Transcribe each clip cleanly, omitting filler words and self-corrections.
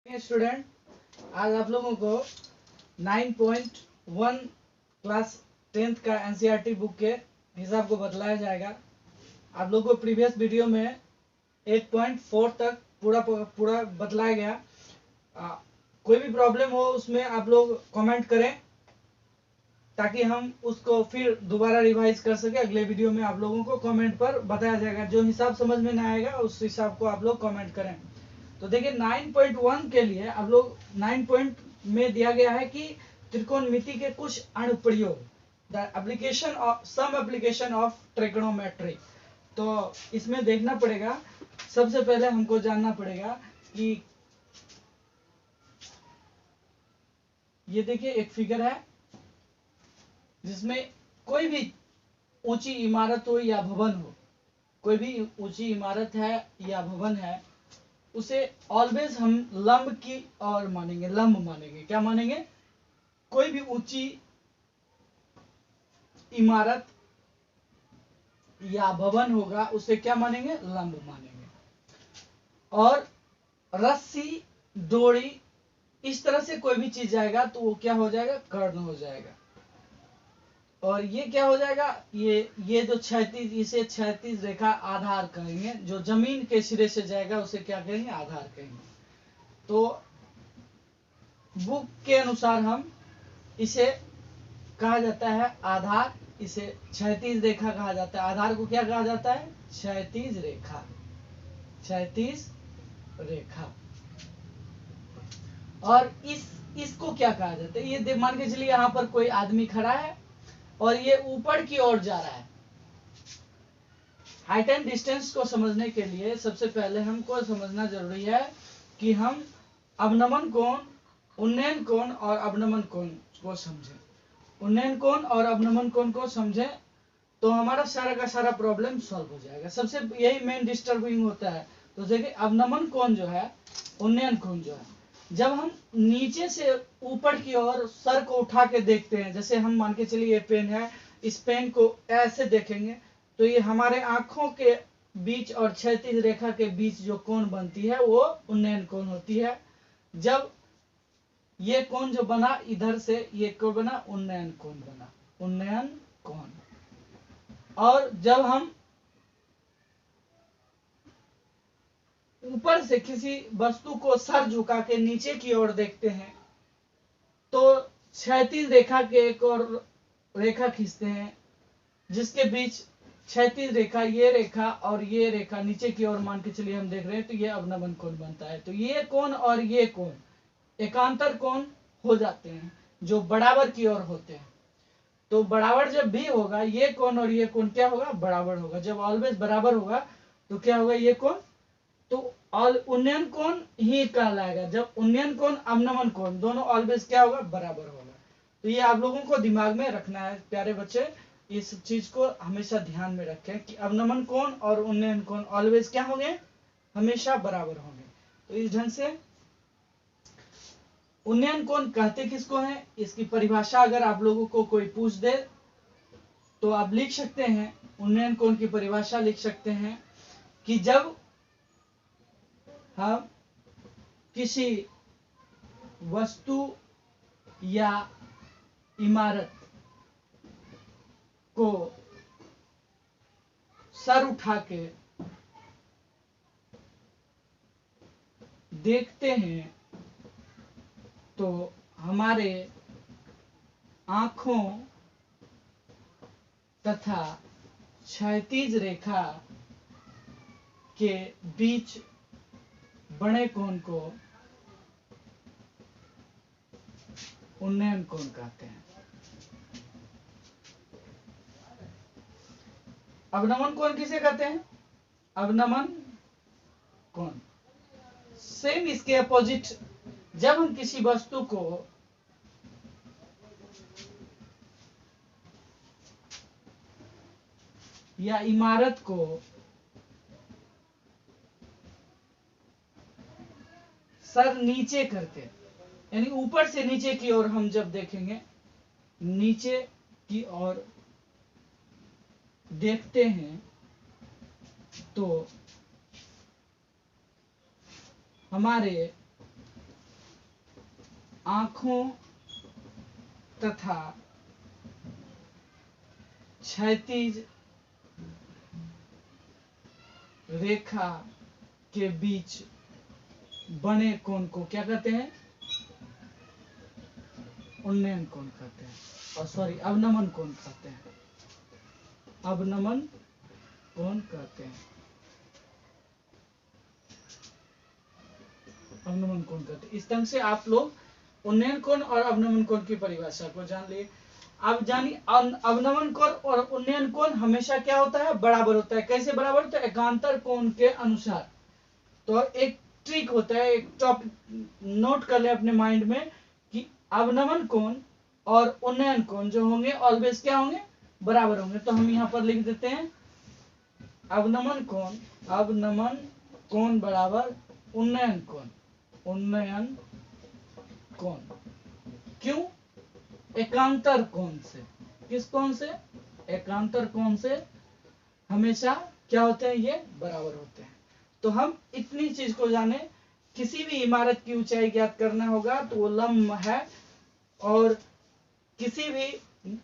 Student, आज आप लोगों को 9.1 क्लास 10th का एनसीईआरटी बुक के हिसाब को बतलाया जाएगा। आप लोगों को प्रीवियस वीडियो में 8.4 तक पूरा बतलाया गया। कोई भी प्रॉब्लम हो उसमें आप लोग कमेंट करें ताकि हम उसको फिर दोबारा रिवाइज कर सके। अगले वीडियो में आप लोगों को कमेंट पर बताया जाएगा। जो हिसाब समझ में ना आएगा उस हिसाब को आप लोग कमेंट करें। तो देखिए 9.1 के लिए आप लोग 9 पॉइंट में दिया गया है कि त्रिकोणमिति के कुछ अनुप्रयोग, the application of some application of trigonometry. तो इसमें देखना पड़ेगा, सबसे पहले हमको जानना पड़ेगा कि ये देखिए एक फिगर है जिसमें कोई भी ऊंची इमारत हो या भवन हो, कोई भी ऊंची इमारत है या भवन है, उसे ऑलवेज हम लंब की ओर मानेंगे, लंब मानेंगे। क्या मानेंगे? कोई भी ऊंची इमारत या भवन होगा उसे क्या मानेंगे? लंब मानेंगे। और रस्सी, डोरी, इस तरह से कोई भी चीज जाएगा तो वो क्या हो जाएगा? कर्ण हो जाएगा। और ये क्या हो जाएगा? ये जो क्षैतिज, इसे क्षैतिज रेखा आधार कहेंगे। जो जमीन के सिरे से जाएगा उसे क्या कहेंगे? आधार कहेंगे। तो बुक के अनुसार हम इसे कहा जाता है आधार, इसे क्षैतिज रेखा कहा जाता है। आधार को क्या कहा जाता है? क्षैतिज रेखा, क्षैतिज रेखा। और इसको क्या कहा जाता है? ये मान के चलिए यहाँ पर कोई आदमी खड़ा है और ये ऊपर की ओर जा रहा है। हाइट एंड डिस्टेंस को समझने के लिए सबसे पहले हमको समझना जरूरी है कि हम अवनमन कोण, उन्नयन कोण और अवनमन कोण को समझें। उन्नयन कोण और अवनमन कोण को समझें तो हमारा सारा का सारा प्रॉब्लम सॉल्व हो जाएगा। सबसे यही मेन डिस्टर्बिंग होता है। तो देखिए अवनमन कोण जो है, उन्नयन कोण जो है, जब हम नीचे से ऊपर की ओर सर को उठा के देखते हैं, जैसे हम मान के चलिए ये पेन है, इस पेन को ऐसे देखेंगे तो ये हमारे आंखों के बीच और क्षैतिज रेखा के बीच जो कोण बनती है वो उन्नयन कोण होती है। जब ये कोण जो बना इधर से, ये कोण बना, उन्नयन कोण बना, उन्नयन कोण। और जब हम ऊपर से किसी वस्तु को सर झुका के नीचे की ओर देखते हैं तो क्षैतिज रेखा के एक और रेखा खींचते हैं जिसके बीच क्षैतिज रेखा, ये रेखा और ये रेखा नीचे की ओर मान के चलिए हम देख रहे हैं तो ये अवनमन कोण बनता है। तो ये कोण और ये कोण एकांतर कोण हो जाते हैं जो बराबर की ओर होते हैं। तो बराबर जब भी होगा, ये कोण और ये कोण क्या होगा? बराबर होगा। जब ऑलवेज बराबर होगा तो क्या होगा? ये कोण तो उन्नयन कोण ही कहलाएगा। जब उन्नयन कोण, अवनमन कोण दोनों ऑलवेज क्या होगा? बराबर होगा। तो ये आप लोगों को दिमाग में रखना है प्यारे बच्चे। इस चीज को हमेशा ध्यान में रखें कि अवनमन कोण और उन्नयन कोण ऑलवेज क्या होंगे? हमेशा बराबर होंगे। तो इस ढंग से उन्नयन कोण कहते किसको हैं, इसकी परिभाषा अगर आप लोगों को कोई पूछ दे तो आप लिख सकते हैं, उन्नयन कोण की परिभाषा लिख सकते हैं कि जब हम किसी वस्तु या इमारत को सर उठा के देखते हैं तो हमारे आंखों तथा क्षैतिज रेखा के बीच बड़े कोण को उन्नयन कोण कहते हैं। अवनमन कोण किसे कहते हैं? अवनमन कोण सेम इसके अपोजिट। जब हम किसी वस्तु को या इमारत को सर नीचे करके, यानी ऊपर से नीचे की ओर हम जब देखेंगे, नीचे की ओर देखते हैं तो हमारे आंखों तथा क्षैतिज रेखा के बीच बने कोण को क्या कहते हैं? उन्नयन कोण कहते हैं, और सॉरी अवनमन कोण कहते हैं। अवनमन कोण कहते हैं, अवनमन कोण कहते हैं। इस ढंग से आप लोग उन्नयन कोण और अवनमन कोण की परिभाषा को जान लिए। अब जानिए अवनमन कोण और उन्नयन कोण हमेशा क्या होता है? बराबर होता है। कैसे बराबर होता है? एकांतर कोण के अनुसार। तो एक ट्रिक होता है, एक टॉपिक नोट कर ले अपने माइंड में कि अवनमन कोण और उन्नयन कोण जो होंगे ऑलवेज क्या होंगे? बराबर होंगे। तो हम यहाँ पर लिख देते हैं अवनमन कोण बराबर उन्नयन कोण। उन्नयन कोण क्यों? एकांतर कोण से। किस कोण से? एकांतर कोण से हमेशा क्या होते हैं? ये बराबर होते हैं। तो हम इतनी चीज को जाने, किसी भी इमारत की ऊंचाई ज्ञात करना होगा तो वो लंब है, और किसी भी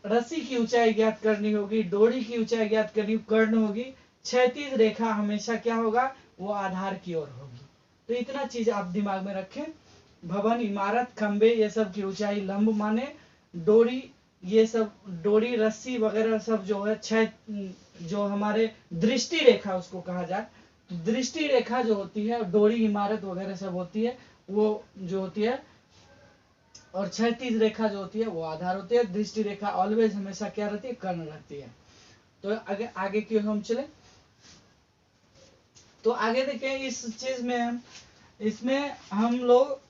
रस्सी की ऊंचाई ज्ञात करनी होगी, डोरी की ऊंचाई ज्ञात करनी, कर्ण होगी, क्षैतिज रेखा हमेशा क्या होगा? वो आधार की ओर होगी। तो इतना चीज आप दिमाग में रखें। भवन, इमारत, खंबे ये सब की ऊंचाई लंब माने, डोरी, ये सब डोरी, रस्सी वगैरह सब जो है जो हमारे दृष्टि रेखा उसको कहा जाए, तो दृष्टि रेखा जो होती है, डोरी, इमारत वगैरह सब होती है, वो जो होती है, और क्षैतिज रेखा जो होती है वो आधार होती है। दृष्टि रेखा ऑलवेज हमेशा क्या रहती है? कर्ण रहती है। तो आगे की हम चले, तो आगे देखें इस चीज में, इसमें हम लोग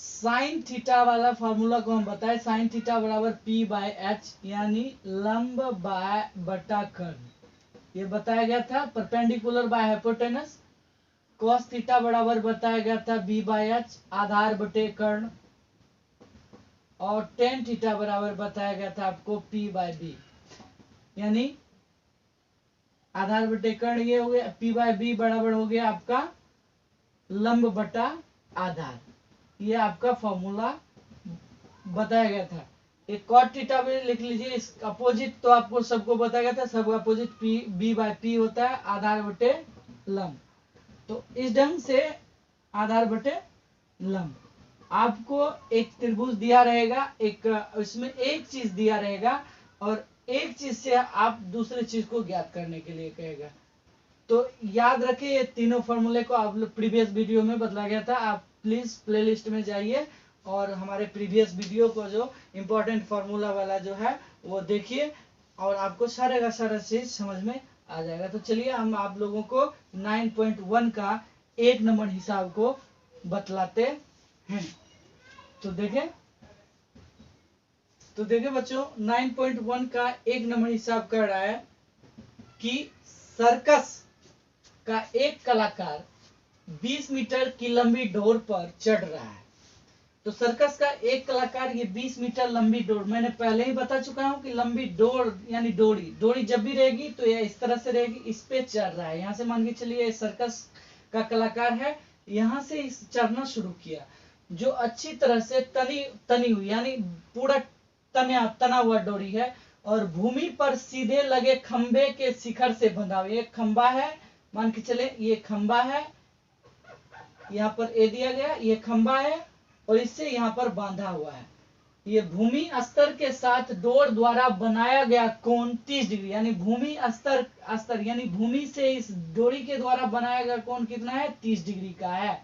साइन थीटा वाला फॉर्मूला को हम बताए। साइन थीटा बराबर P/H, यानी लंब बाय बटा कर्ण, ये बताया गया था। Perpendicular by hypotenuse. Cos theta बराबर बताया गया था B/H, आधार बटे कर्ण। और टेन थीटा बराबर बताया गया था आपको P/B, यानी आधार बटे कर्ण ये हो गया, P/B बराबर हो गया आपका लंब बटा आधार। ये आपका फॉर्मूला बताया गया था। एक कॉट थीटा भी लिख लीजिए, इस अपोजिट तो आपको सबको बताया गया था, सब अपोजिट B/P होता है, आधार बटे लंब। तो इस ढंग से आधार बटे लंब आपको एक त्रिभुज दिया रहेगा, एक इसमें एक चीज दिया रहेगा, और एक चीज से आप दूसरे चीज को ज्ञात करने के लिए कहेगा। तो याद रखिए ये तीनों फॉर्मूले को आप प्रीवियस वीडियो में बतलाया गया था। आप प्लीज प्लेलिस्ट में जाइए और हमारे प्रीवियस वीडियो को जो इम्पोर्टेंट फॉर्मूला वाला जो है वो देखिए, और आपको सारे का सारा चीज समझ में आ जाएगा। तो चलिए हम आप लोगों को 9.1 का 1 नंबर हिसाब को बतलाते हैं। तो देखें बच्चों, 9.1 का 1 नंबर हिसाब कर रहा है कि सर्कस का एक कलाकार 20 मीटर की लंबी डोर पर चढ़ रहा है। तो सर्कस का एक कलाकार ये 20 मीटर लंबी डोर, मैंने पहले ही बता चुका हूं कि लंबी डोर यानी डोरी जब भी रहेगी तो यह इस तरह से रहेगी, इस पे चढ़ रहा है। यहां से मान के चलिए सर्कस का कलाकार है, यहां से इस चढ़ना शुरू किया, जो अच्छी तरह से तनी हुई यानी पूरा तना हुआ डोरी है, और भूमि पर सीधे लगे खंबे के शिखर से बंधा हुआ। एक खंबा है, मान के चले ये खंबा है, यहाँ पर ए दिया गया, ये खंबा है, और इससे यहाँ पर बांधा हुआ है। ये भूमि स्तर के साथ डोर द्वारा बनाया गया कोण 30 डिग्री, यानी भूमि स्तर यानी भूमि से इस डोरी के द्वारा बनाया गया कोण कितना है? 30 डिग्री का है।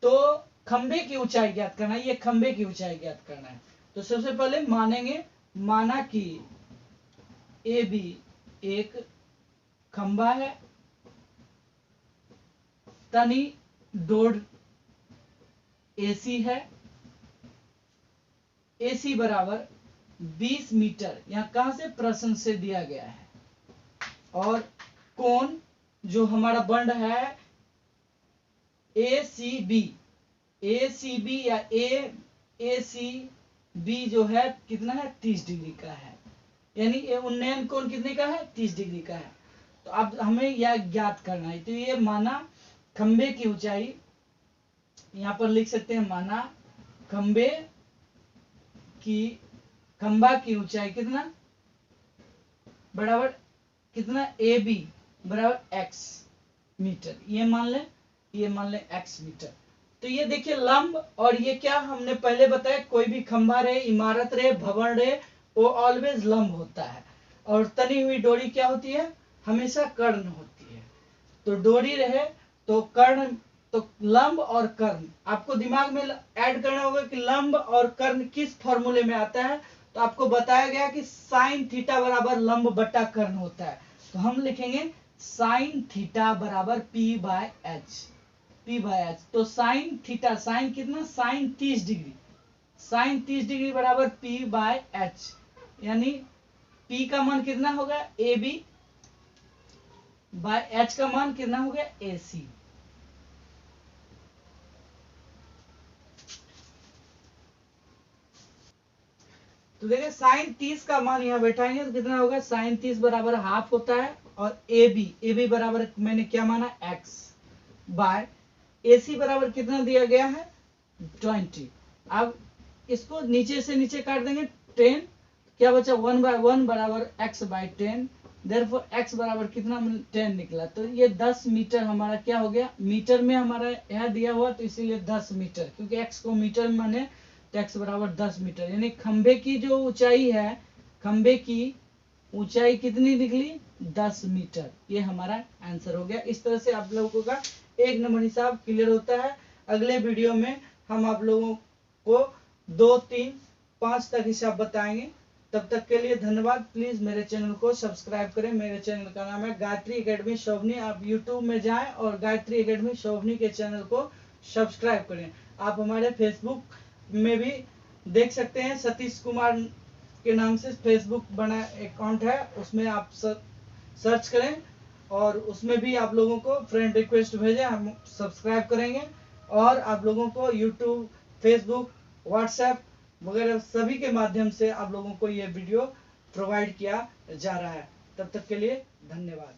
तो खंबे की ऊंचाई ज्ञात करना है, ये खंबे की ऊंचाई ज्ञात करना है। तो सबसे पहले माना कि ए बी एक खंबा है, तनी डोर एसी है, एसी बराबर 20 मीटर, यहां कहां से? प्रश्न से दिया गया है। और कोण जो हमारा बंड है ACB या ACB जो है कितना है? 30 डिग्री का है, यानी उन्नयन कोण कितने का है? 30 डिग्री का है। तो अब हमें यह ज्ञात करना है। तो ये माना खंबे की ऊंचाई यहाँ पर लिख सकते हैं माना खंबा की ऊंचाई कितना बराबर कितना ए बी बराबर एक्स मीटर, ये मान लें एक्स मीटर। तो ये देखिए लंब, और ये क्या हमने पहले बताया, कोई भी खंबा रहे, इमारत रहे, भवन रहे, वो ऑलवेज लंब होता है। और तनी हुई डोरी क्या होती है, हमेशा कर्ण होती है। तो डोरी रहे तो कर्ण, तो लंब और कर्ण आपको दिमाग में ऐड करना होगा कि लंब और कर्ण किस फॉर्मूले में आता है। तो आपको बताया गया कि साइन थीटा बराबर लंब बट्टा कर्ण होता है। तो हम लिखेंगे साइन थीटा बराबर पी बाय एच। तो साइन थीटा, साइन कितना, साइन 30 डिग्री, साइन 30 डिग्री बराबर पी बाय एच, यानी पी का मान कितना होगा ए बी बाय एच का मान कितना हो गया ए सी। तो देखिए साइन 30 का मान यहाँ बैठाएंगे तो कितना होगा, साइन 30 बराबर हाफ होता है, और ए बी बराबर मैंने क्या माना एक्स बाय ए सी बराबर कितना दिया गया है 20। अब इसको नीचे से नीचे काट देंगे 10, क्या बचा 1/1 बराबर x बाय 10। देयरफॉर x बराबर कितना 10 निकला। तो ये 10 मीटर हमारा क्या हो गया, मीटर में हमारा यहाँ दिया हुआ, तो इसीलिए 10 मीटर, क्योंकि x को मीटर में माने तो x बराबर 10 मीटर। यानी खंबे की जो ऊंचाई है, खंबे की ऊंचाई कितनी निकली 10 मीटर। ये हमारा आंसर हो गया। इस तरह से आप लोगों का 1 नंबर हिसाब क्लियर होता है। अगले वीडियो में हम आप लोगों को 2, 3, 5 तक हिसाब बताएंगे। तब तक के लिए धन्यवाद। प्लीज मेरे चैनल को सब्सक्राइब करें। मेरे चैनल का नाम है गायत्री एकेडमी शोभनी। आप यूट्यूब में जाएं और गायत्री एकेडमी शोभनी के चैनल को सब्सक्राइब करें। आप हमारे फेसबुक में भी देख सकते हैं, सतीश कुमार के नाम से फेसबुक बना अकाउंट है, उसमें आप सर्च करें और उसमें भी आप लोगों को फ्रेंड रिक्वेस्ट भेजें, हम सब्सक्राइब करेंगे। और आप लोगों को यूट्यूब, फेसबुक, व्हाट्सएप वगैरह सभी के माध्यम से आप लोगों को ये वीडियो प्रोवाइड किया जा रहा है। तब तक के लिए धन्यवाद।